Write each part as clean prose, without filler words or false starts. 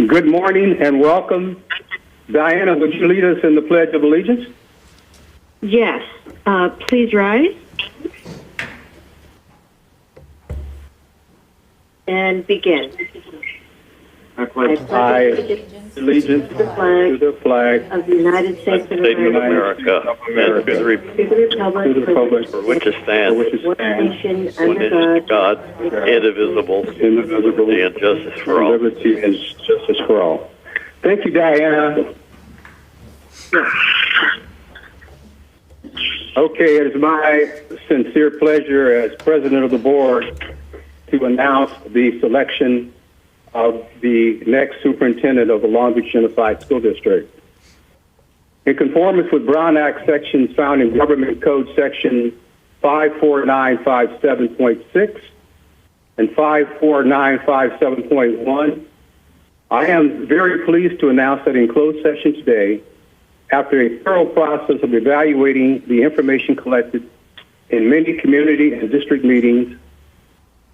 Good morning and welcome. Diana, would you lead us in the Pledge of Allegiance? Yes. Please rise. And begin. I pledge allegiance to the flag of the United States of America, and to the republic for which it stands, one nation one under God, God, indivisible, and justice for all. Liberty and justice for all. Thank you, Diana. Okay, it is my sincere pleasure as president of the board to announce the selection of the next superintendent of the Long Beach Unified School District. In conformance with Brown Act sections found in Government Code Section 54957.6 and 54957.1, I am very pleased to announce that in closed session today, after a thorough process of evaluating the information collected in many community and district meetings,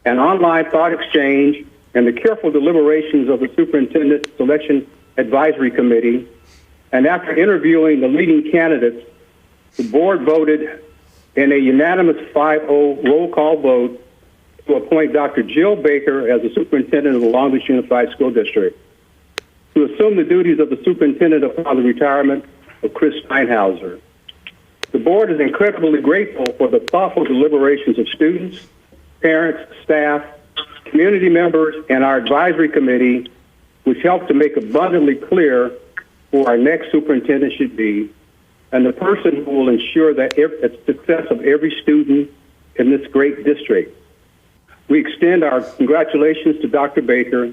an online thought exchange, and the careful deliberations of the Superintendent Selection Advisory Committee, and after interviewing the leading candidates, the board voted in a unanimous 5-0 roll call vote to appoint Dr. Jill Baker as the superintendent of the Long Beach Unified School District, to assume the duties of the superintendent upon the retirement of Chris Steinhauser. The board is incredibly grateful for the thoughtful deliberations of students, parents, staff, community members, and our advisory committee, which helped to make abundantly clear who our next superintendent should be and the person who will ensure that the success of every student in this great district. We extend our congratulations to Dr. Baker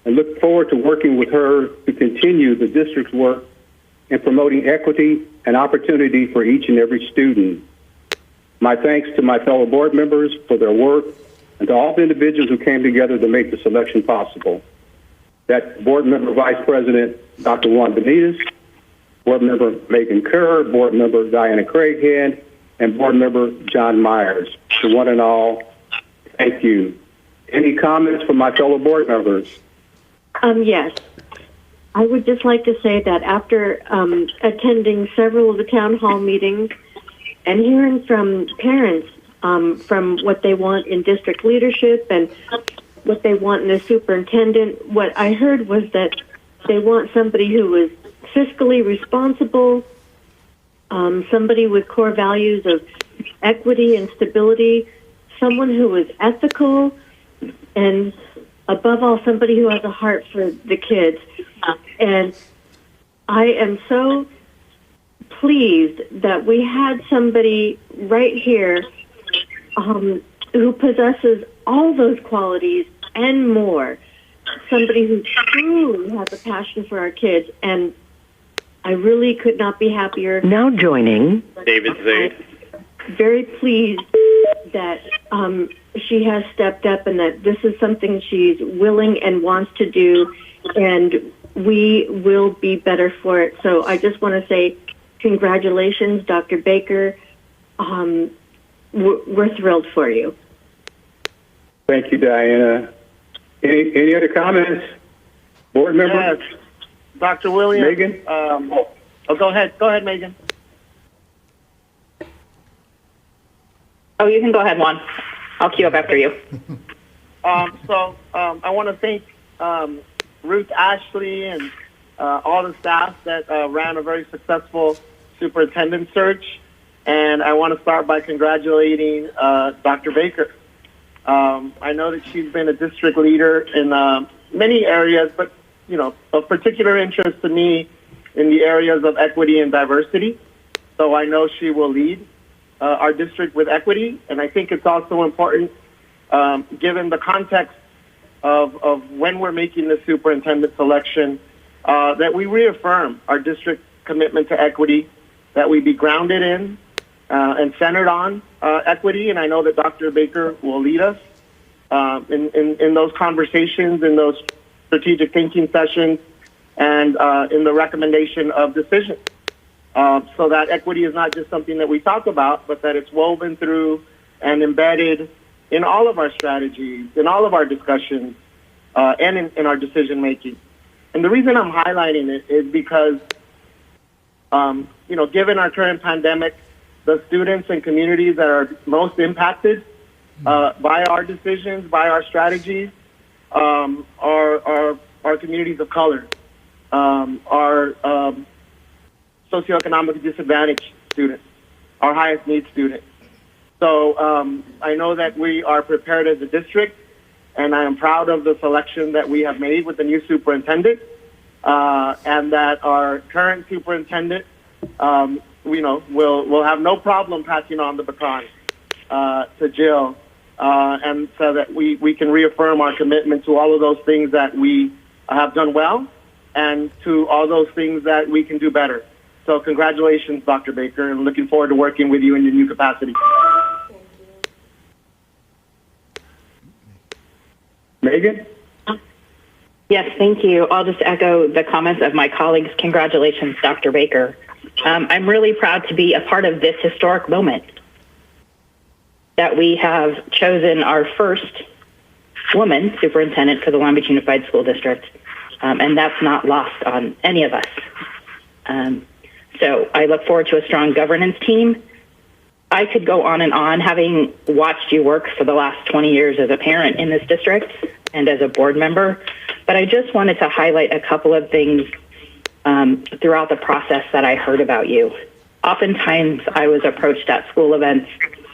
and look forward to working with her to continue the district's work in promoting equity and opportunity for each and every student. My thanks to my fellow board members for their work and to all the individuals who came together to make the selection possible. That board member Vice President Dr. Juan Benitez, board member Megan Kerr, board member Diana Craighead, and board member John Myers. To one and all, thank you. Any comments from my fellow board members? Yes. I would just like to say that after attending several of the town hall meetings and hearing from parents from what they want in district leadership and what they want in a superintendent, what I heard was that they want somebody who is fiscally responsible, somebody with core values of equity and stability, someone who is ethical, and above all, somebody who has a heart for the kids. And I am so pleased that we had somebody right here who possesses all those qualities and more. Somebody who truly has a passion for our kids, and I really could not be happier. Now joining David Zaid. Very pleased that she has stepped up and that this is something she's willing and wants to do, and we will be better for it. So I just want to say congratulations, Dr. Baker. We're thrilled for you. Thank you, Diana. Any other comments? Board members? Yes. Dr. Williams. Megan? Go ahead. Go ahead, Megan. Oh, you can go ahead, Juan. I'll queue up after you. I want to thank Ruth Ashley and all the staff that ran a very successful superintendent search. And I want to start by congratulating Dr. Baker. I know that she's been a district leader in many areas, but, of particular interest to me in the areas of equity and diversity. So I know she will lead our district with equity. And I think it's also important, given the context of when we're making the superintendent selection, that we reaffirm our district commitment to equity, that we be grounded in and centered on equity. And I know that Dr. Baker will lead us in those conversations, in those strategic thinking sessions, and in the recommendation of decisions. So that equity is not just something that we talk about, but that it's woven through and embedded in all of our strategies, in all of our discussions, and in our decision making. And the reason I'm highlighting it is because, given our current pandemic, the students and communities that are most impacted by our decisions, by our strategies, are communities of color, are socioeconomically disadvantaged students, our highest needs students. So I know that we are prepared as a district, and I am proud of the selection that we have made with the new superintendent, and that our current superintendent, will have no problem passing on the baton to Jill, and so that we can reaffirm our commitment to all of those things that we have done well, and to all those things that we can do better. So congratulations, Dr. Baker, and looking forward to working with you in your new capacity. Megan? Yes, thank you. I'll just echo the comments of my colleagues. Congratulations, Dr. Baker. I'm really proud to be a part of this historic moment that we have chosen our first woman superintendent for the Long Beach Unified School District, and that's not lost on any of us. So I look forward to a strong governance team. I could go on and on, having watched you work for the last 20 years as a parent in this district and as a board member, but I just wanted to highlight a couple of things throughout the process that I heard about you. Oftentimes, I was approached at school events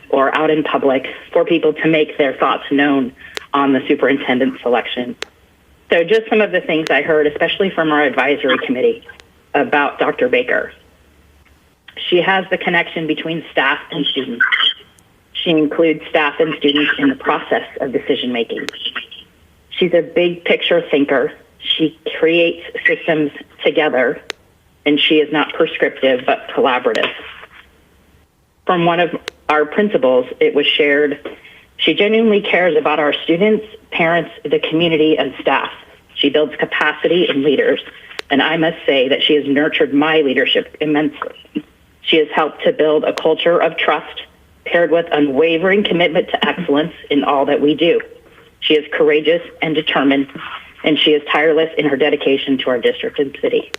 or out in public for people to make their thoughts known on the superintendent selection. So just some of the things I heard, especially from our advisory committee, about Dr. Baker. She has the connection between staff and students. She includes staff and students in the process of decision making. She's a big picture thinker. She creates systems together, and she is not prescriptive but collaborative. From one of our principals, it was shared, she genuinely cares about our students, parents, the community, and staff. She builds capacity in leaders, and I must say that she has nurtured my leadership immensely. She has helped to build a culture of trust paired with unwavering commitment to excellence in all that we do. She is courageous and determined, and she is tireless in her dedication to our district and city.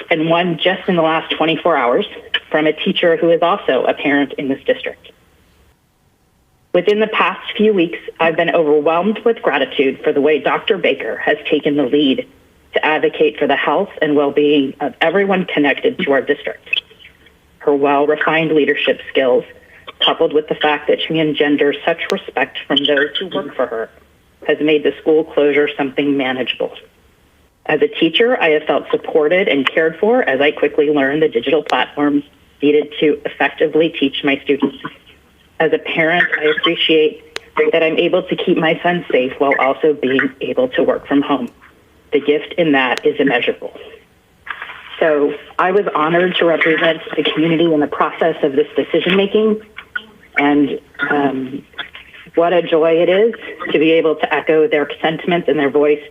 And one just in the last 24 hours from a teacher who is also a parent in this district. Within the past few weeks, I've been overwhelmed with gratitude for the way Dr. Baker has taken the lead to advocate for the health and well-being of everyone connected to our district. Her well-refined leadership skills, coupled with the fact that she engenders such respect from those who work for her, has made the school closure something manageable. As a teacher, I have felt supported and cared for as I quickly learned the digital platforms needed to effectively teach my students. As a parent, I appreciate that I'm able to keep my son safe while also being able to work from home. The gift in that is immeasurable. So I was honored to represent the community in the process of this decision-making, and what a joy it is to be able to echo their sentiments and their voice,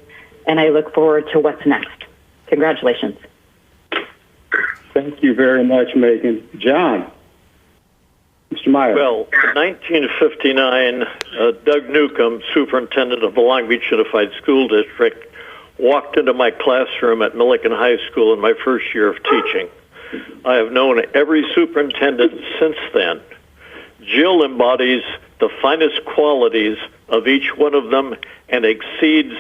and I look forward to what's next. Congratulations. Thank you very much, Megan. John? Mr. Meyer. Well, in 1959, Doug Newcomb, superintendent of the Long Beach Unified School District, walked into my classroom at Millikan High School in my first year of teaching. I have known every superintendent since then. Jill embodies the finest qualities of each one of them and exceeds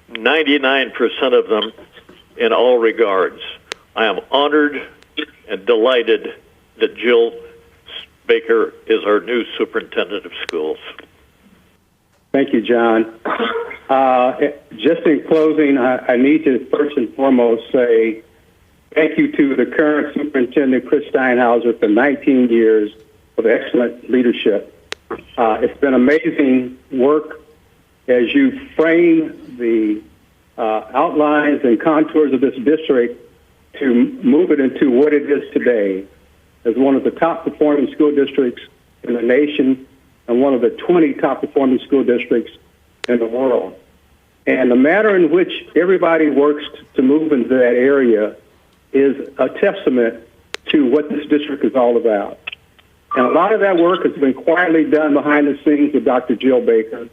99% of them in all regards. I am honored and delighted that Jill Baker is our new superintendent of schools. Thank you, John. Just in closing, I need to first and foremost say thank you to the current superintendent, Chris Steinhauser, for 19 years of excellent leadership. It's been amazing work as you frame the outlines and contours of this district to move it into what it is today as one of the top performing school districts in the nation and one of the 20 top performing school districts in the world. And the manner in which everybody works to move into that area is a testament to what this district is all about. And a lot of that work has been quietly done behind the scenes with Dr. Jill Baker.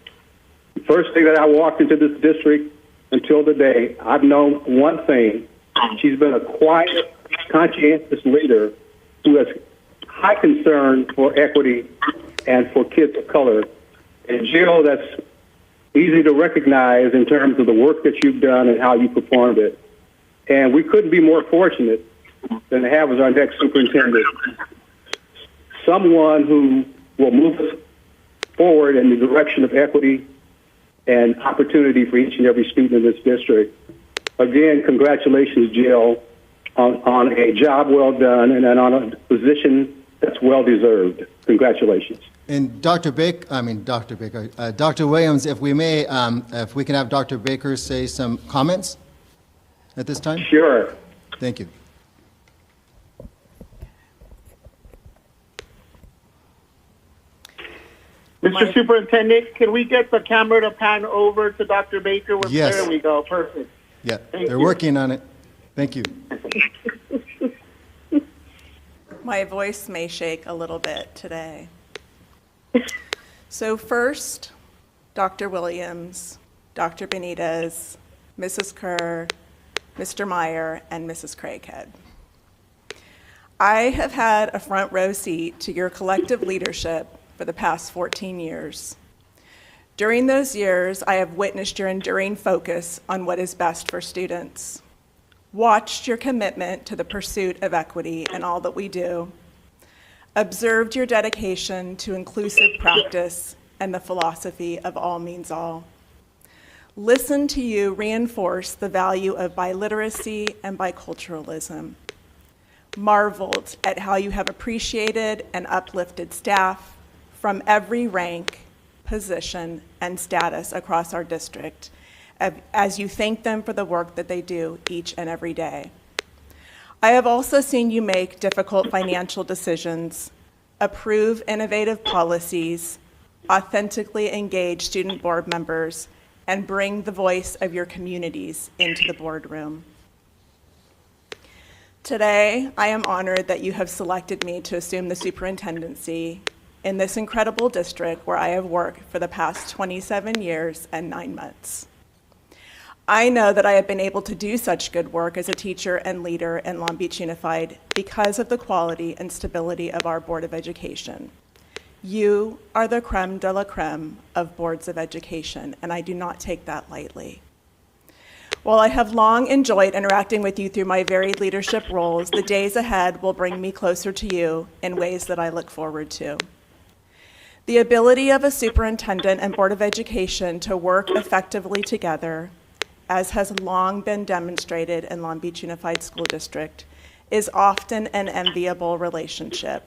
The first day that I walked into this district, until today, I've known one thing. She's been a quiet, conscientious leader who has high concern for equity and for kids of color. And Jill, that's easy to recognize in terms of the work that you've done and how you performed it. And we couldn't be more fortunate than to have as our next superintendent someone who will move us forward in the direction of equity and opportunity for each and every student in this district. Again, congratulations, Jill, on a job well done and on a position that's well deserved. Congratulations. And Dr. Williams, if we may, if we can have Dr. Baker say some comments at this time? Sure. Thank you. Mr. Superintendent, can we get the camera to pan over to Dr. Baker? Yes. There we go. Perfect. Yeah, Thank they're you. working on it. Thank you. My voice may shake a little bit today. So first, Dr. Williams, Dr. Benitez, Mrs. Kerr, Mr. Meyer, and Mrs. Craighead. I have had a front row seat to your collective leadership for the past 14 years. During those years, I have witnessed your enduring focus on what is best for students, watched your commitment to the pursuit of equity in all that we do, observed your dedication to inclusive practice and the philosophy of all means all, listened to you reinforce the value of biliteracy and biculturalism, marveled at how you have appreciated and uplifted staff from every rank, position, and status across our district as you thank them for the work that they do each and every day. I have also seen you make difficult financial decisions, approve innovative policies, authentically engage student board members, and bring the voice of your communities into the boardroom. Today, I am honored that you have selected me to assume the superintendency in this incredible district where I have worked for the past 27 years and 9 months. I know that I have been able to do such good work as a teacher and leader in Long Beach Unified because of the quality and stability of our Board of Education. You are the creme de la creme of boards of education, and I do not take that lightly. While I have long enjoyed interacting with you through my varied leadership roles, the days ahead will bring me closer to you in ways that I look forward to. The ability of a superintendent and Board of Education to work effectively together, as has long been demonstrated in Long Beach Unified School District, is often an enviable relationship.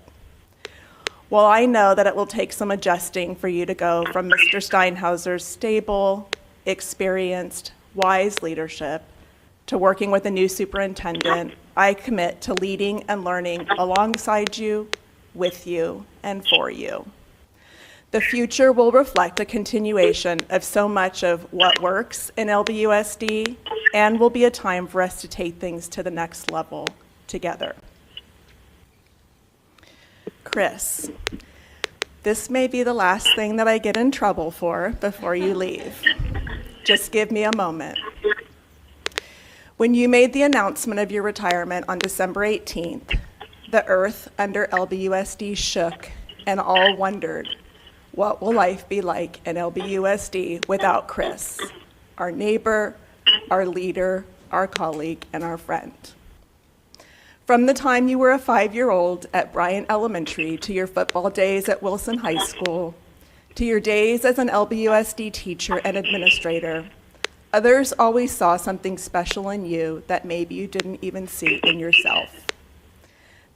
While I know that it will take some adjusting for you to go from Mr. Steinhauser's stable, experienced, wise leadership to working with a new superintendent, I commit to leading and learning alongside you, with you, and for you. The future will reflect a continuation of so much of what works in LBUSD and will be a time for us to take things to the next level together. Chris, this may be the last thing that I get in trouble for before you leave. Just give me a moment. When you made the announcement of your retirement on December 18th, the earth under LBUSD shook and all wondered, what will life be like in LBUSD without Chris, our neighbor, our leader, our colleague, and our friend? From the time you were a 5-year-old at Bryant Elementary to your football days at Wilson High School, to your days as an LBUSD teacher and administrator, others always saw something special in you that maybe you didn't even see in yourself.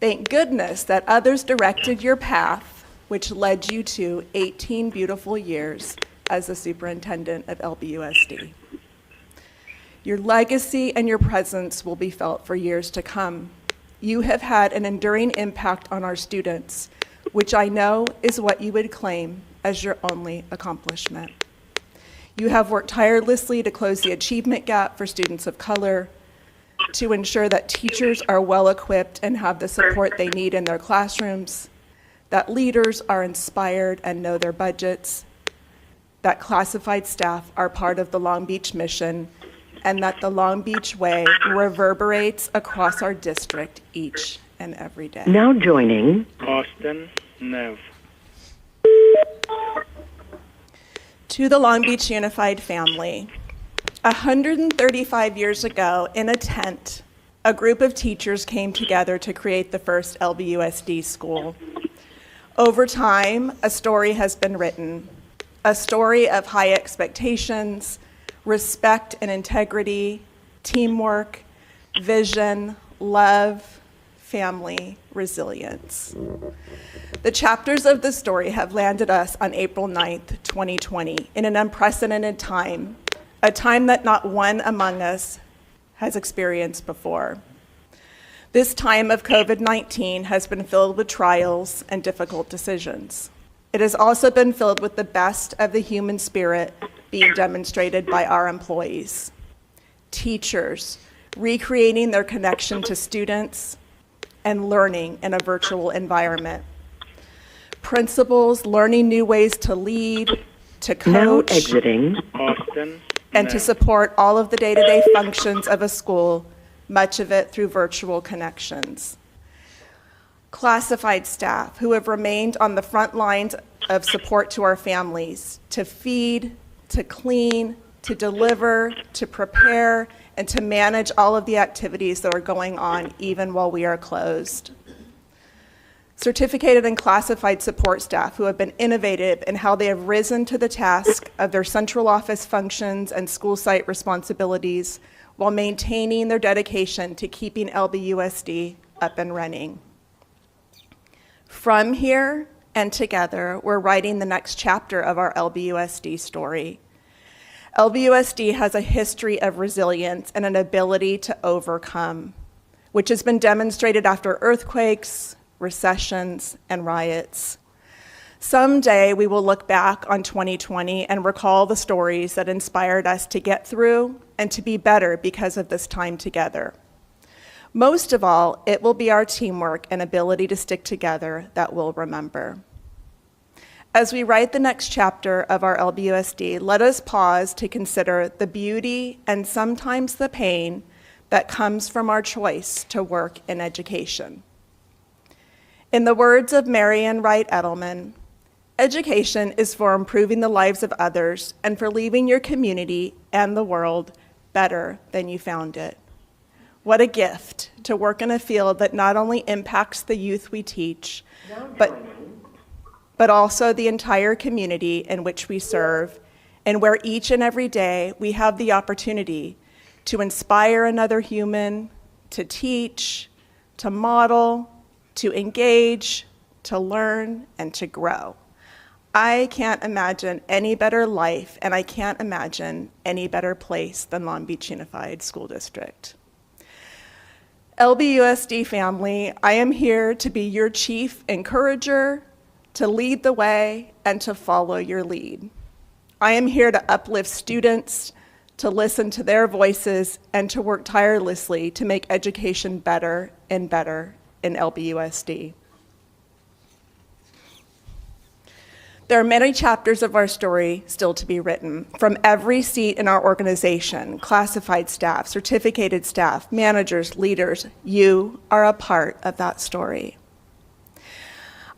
Thank goodness that others directed your path, which led you to 18 beautiful years as the superintendent of LBUSD. Your legacy and your presence will be felt for years to come. You have had an enduring impact on our students, which I know is what you would claim as your only accomplishment. You have worked tirelessly to close the achievement gap for students of color, to ensure that teachers are well equipped and have the support they need in their classrooms, that leaders are inspired and know their budgets, that classified staff are part of the Long Beach mission, and that the Long Beach way reverberates across our district each and every day. Now joining Austin Nev. To the Long Beach Unified family, 135 years ago in a tent, a group of teachers came together to create the first LBUSD school. Over time, a story has been written, a story of high expectations, respect and integrity, teamwork, vision, love, family, resilience. The chapters of the story have landed us on April 9th, 2020, in an unprecedented time, a time that not one among us has experienced before. This time of COVID-19 has been filled with trials and difficult decisions. It has also been filled with the best of the human spirit being demonstrated by our employees. Teachers recreating their connection to students and learning in a virtual environment. Principals learning new ways to lead, to now coach, exiting Austin and Nev. to support all of the day-to-day functions of a school, much of it through virtual connections. Classified staff who have remained on the front lines of support to our families, to feed, to clean, to deliver, to prepare, and to manage all of the activities that are going on even while we are closed. Certificated and classified support staff who have been innovative in how they have risen to the task of their central office functions and school site responsibilities while maintaining their dedication to keeping LBUSD up and running. From here and together, we're writing the next chapter of our LBUSD story. LBUSD has a history of resilience and an ability to overcome, which has been demonstrated after earthquakes, recessions, and riots. Someday we will look back on 2020 and recall the stories that inspired us to get through and to be better because of this time together. Most of all, it will be our teamwork and ability to stick together that we'll remember. As we write the next chapter of our LBUSD, let us pause to consider the beauty and sometimes the pain that comes from our choice to work in education. In the words of Marian Wright Edelman, education is for improving the lives of others and for leaving your community and the world better than you found it. What a gift to work in a field that not only impacts the youth we teach, but also the entire community in which we serve, and where each and every day we have the opportunity to inspire another human, to teach, to model, to engage, to learn, and to grow. I can't imagine any better life, and I can't imagine any better place than Long Beach Unified School District. LBUSD family, I am here to be your chief encourager, to lead the way, and to follow your lead. I am here to uplift students, to listen to their voices, and to work tirelessly to make education better and better in LBUSD. There are many chapters of our story still to be written. From every seat in our organization, classified staff, certificated staff, managers, leaders, you are a part of that story.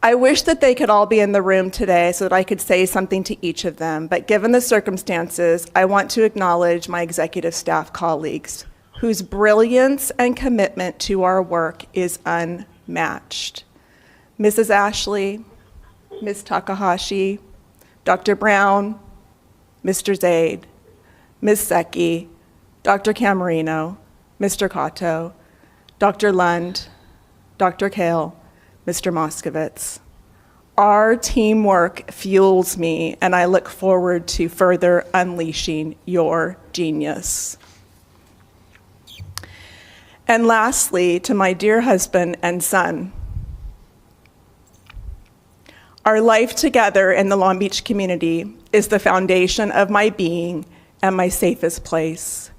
I wish that they could all be in the room today so that I could say something to each of them, but given the circumstances, I want to acknowledge my executive staff colleagues, whose brilliance and commitment to our work is unmatched. Mrs. Ashley, Ms. Takahashi, Dr. Brown, Mr. Zaid, Ms. Secchi, Dr. Camarino, Mr. Cotto, Dr. Lund, Dr. Kale, Mr. Moskowitz. Our teamwork fuels me, and I look forward to further unleashing your genius. And lastly, to my dear husband and son, our life together in the Long Beach community is the foundation of my being and my safest place.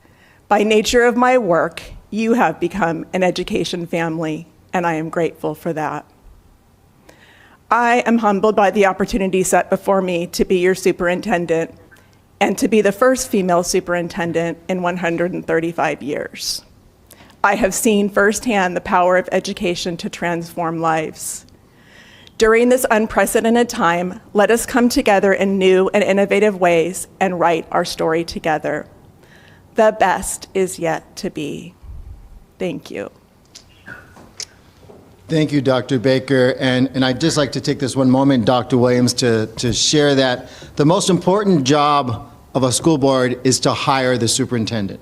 By nature of my work, you have become an education family, and I am grateful for that. I am humbled by the opportunity set before me to be your superintendent, and to be the first female superintendent in 135 years. I have seen firsthand the power of education to transform lives. During this unprecedented time, let us come together in new and innovative ways and write our story together. The best is yet to be. Thank you. Thank you, Dr. Baker. And I'd just like to take this one moment, Dr. Williams, to share that the most important job of a school board is to hire the superintendent.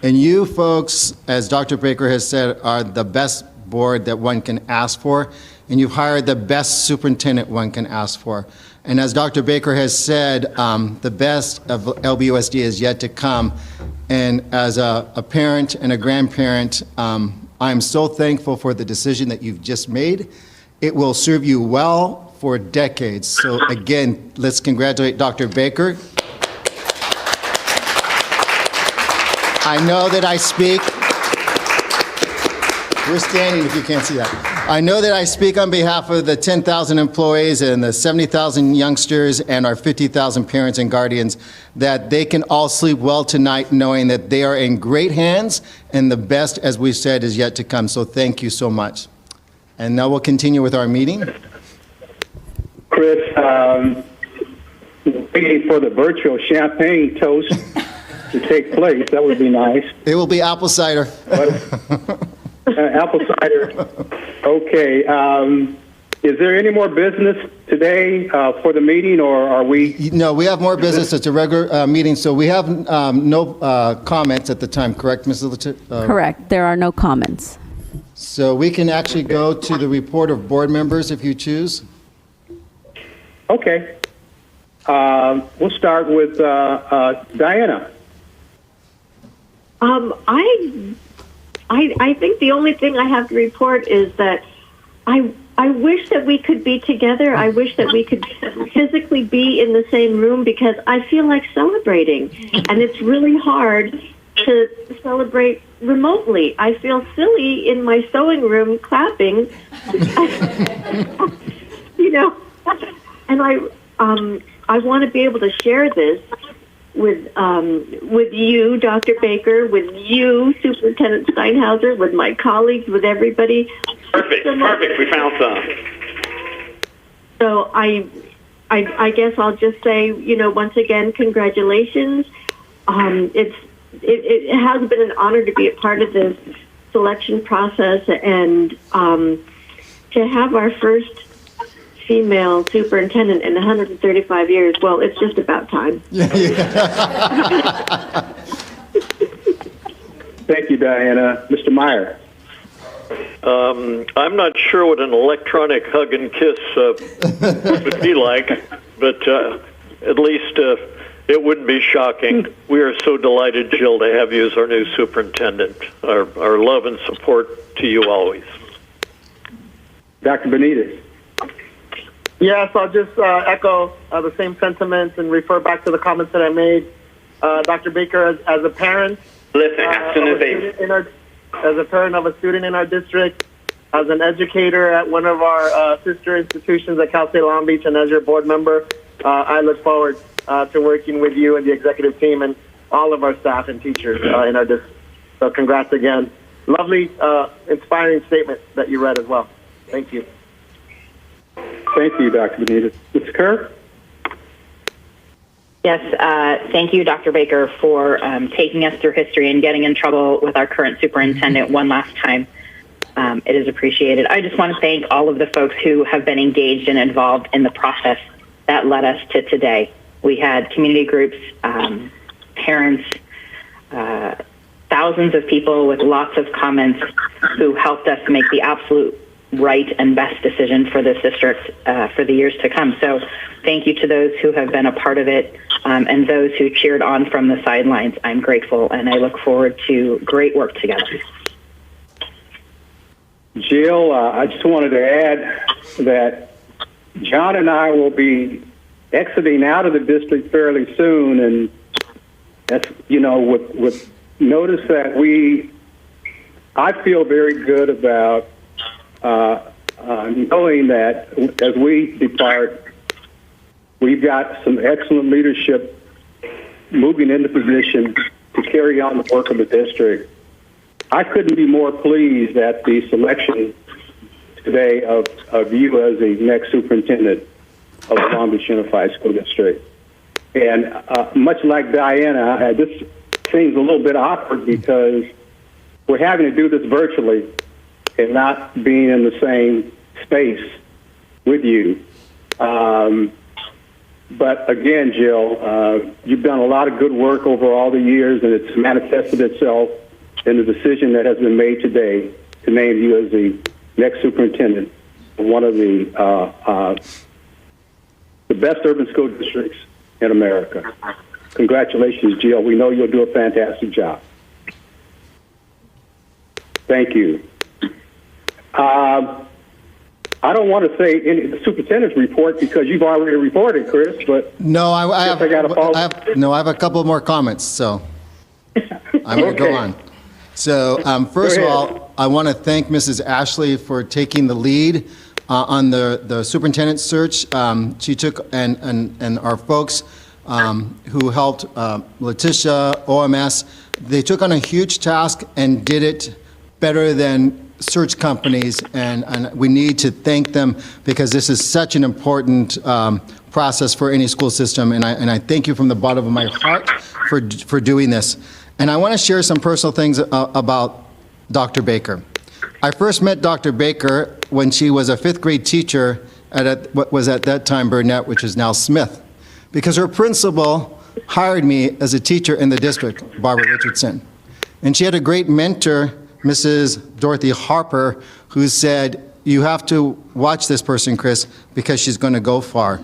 And you folks, as Dr. Baker has said, are the best board that one can ask for, and you've hired the best superintendent one can ask for. And as Dr. Baker has said, the best of LBUSD is yet to come. And as a parent and a grandparent, I am so thankful for the decision that you've just made. It will serve you well for decades. So again, let's congratulate Dr. Baker. I know that I speak, we're standing if you can't see that. I know that I speak on behalf of the 10,000 employees and the 70,000 youngsters and our 50,000 parents and guardians that they can all sleep well tonight knowing that they are in great hands and the best, as we've said, is yet to come. So thank you so much. And now we'll continue with our meeting. Chris, waiting for the virtual champagne toast to take place. That would be nice. It will be apple cider. Apple cider. Okay. Is there any more business today for the meeting, or are we? No, we have more business. It's a regular meeting, so we have no comments at the time, correct, Mrs. Correct. There are no comments. So we can actually go to the report of board members if you choose. Okay. We'll start with Diana. I think the only thing I have to report is that I wish that we could be together. I wish that we could physically be in the same room because I feel like celebrating. And it's really hard to celebrate remotely. I feel silly in my sewing room clapping. You know, and I want to be able to share this with you, Dr. Baker, with you, Superintendent Steinhauser, with my colleagues, with everybody. Perfect. Perfect. We found some. So I guess I'll just say, once again, congratulations. It has been an honor to be a part of this selection process and to have our first female superintendent in 135 years. Well, it's just about time. Thank you, Diana. Mr. Meyer. I'm not sure what an electronic hug and kiss would be like, but at least it wouldn't be shocking. We are so delighted, Jill, to have you as our new superintendent. Our love and support to you always. Dr. Benitez. Yes, I'll just echo the same sentiments and refer back to the comments that I made. Dr. Baker, as a parent, as a parent of a student in our district, as an educator at one of our sister institutions at Cal State Long Beach, and as your board member, I look forward to working with you and the executive team and all of our staff and teachers in our district. So congrats again. Lovely, inspiring statement that you read as well. Thank you. Thank you, Dr. Benitez. Mr. Kerr? Yes, thank you, Dr. Baker, for taking us through history and getting in trouble with our current superintendent one last time. It is appreciated. I just want to thank all of the folks who have been engaged and involved in the process that led us to today. We had community groups, parents, thousands of people with lots of comments who helped us make the absolute right and best decision for this district for the years to come. So thank you to those who have been a part of it and those who cheered on from the sidelines. I'm grateful, and I look forward to great work together. Jill, I just wanted to add that John and I will be exiting out of the district fairly soon, and that's, with notice that I feel very good about knowing that as we depart, we've got some excellent leadership moving into position to carry on the work of the district. I couldn't be more pleased at the selection today of you as the next superintendent of the Long Beach Unified School District. And much like Diana, this seems a little bit awkward because we're having to do this virtually and not being in the same space with you. But again, Jill, you've done a lot of good work over all the years, and it's manifested itself in the decision that has been made today to name you as the next superintendent of one of the best urban school districts in America. Congratulations, Jill. We know you'll do a fantastic job. Thank you. I don't want to say any the superintendent's report because you've already reported, Chris. But No, I have a couple more comments, so I'm going to go on. So first of all, I want to thank Mrs. Ashley for taking the lead on the superintendent search. She took, and our folks who helped, Letitia, OMS, they took on a huge task and did it better than search companies, and we need to thank them because this is such an important process for any school system, and I thank you from the bottom of my heart for doing this. And I want to share some personal things about Dr. Baker. I first met Dr. Baker when she was a fifth grade teacher at what was at that time Burnett, which is now Smith, because her principal hired me as a teacher in the district, Barbara Richardson. And she had a great mentor, Mrs. Dorothy Harper, who said, you have to watch this person, Chris, because she's going to go far.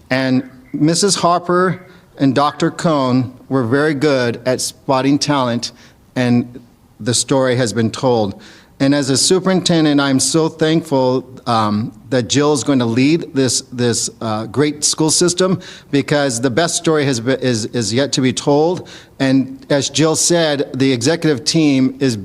And Mrs. Harper and Dr. Cohn were very good at spotting talent, and the story has been told. And as a superintendent, I'm so thankful that Jill's going to lead this great school system, because the best story is yet to be told. And as Jill said, the executive team is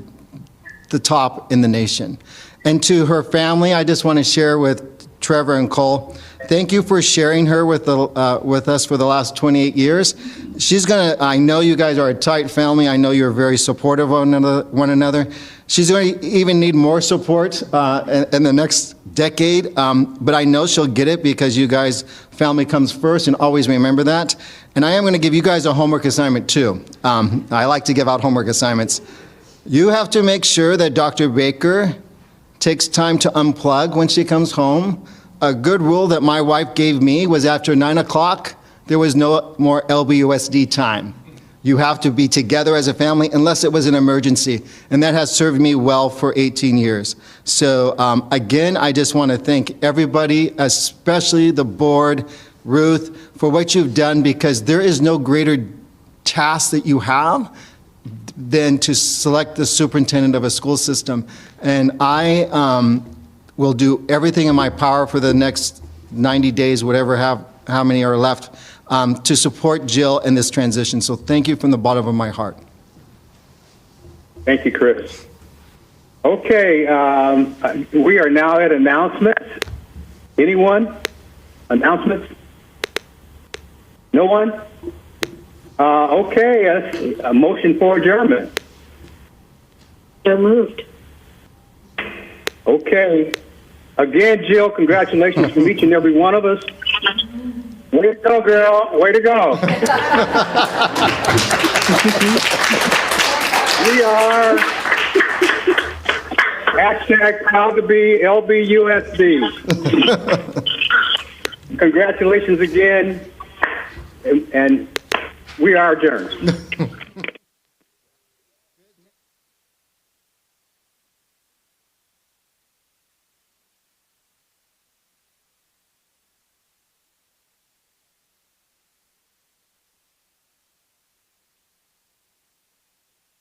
the top in the nation. And to her family, I just want to share with Trevor and Cole, thank you for sharing her with us for the last 28 years. She's gonna, I know you guys are a tight family. I know you're very supportive of one another. She's going to even need more support in the next decade, but I know she'll get it because you guys, family comes first, and always remember that. And I am going to give you guys a homework assignment too. I like to give out homework assignments. You have to make sure that Dr. Baker takes time to unplug when she comes home. A good rule that my wife gave me was after 9 o'clock, there was no more LBUSD time. You have to be together as a family unless it was an emergency. And that has served me well for 18 years. So again, I just want to thank everybody, especially the board, Ruth, for what you've done, because there is no greater task that you have than to select the superintendent of a school system. And I will do everything in my power for the next 90 days, how many are left, to support Jill in this transition. So thank you from the bottom of my heart. Thank you, Chris. Okay, we are now at announcements. Anyone? Announcements? No one? Okay, a motion for adjournment. So moved. Okay. Again, Jill, congratulations from each and every one of us. Way to go, girl. Way to go. We are #proud to be LBUSD. Congratulations again, and we are adjourned.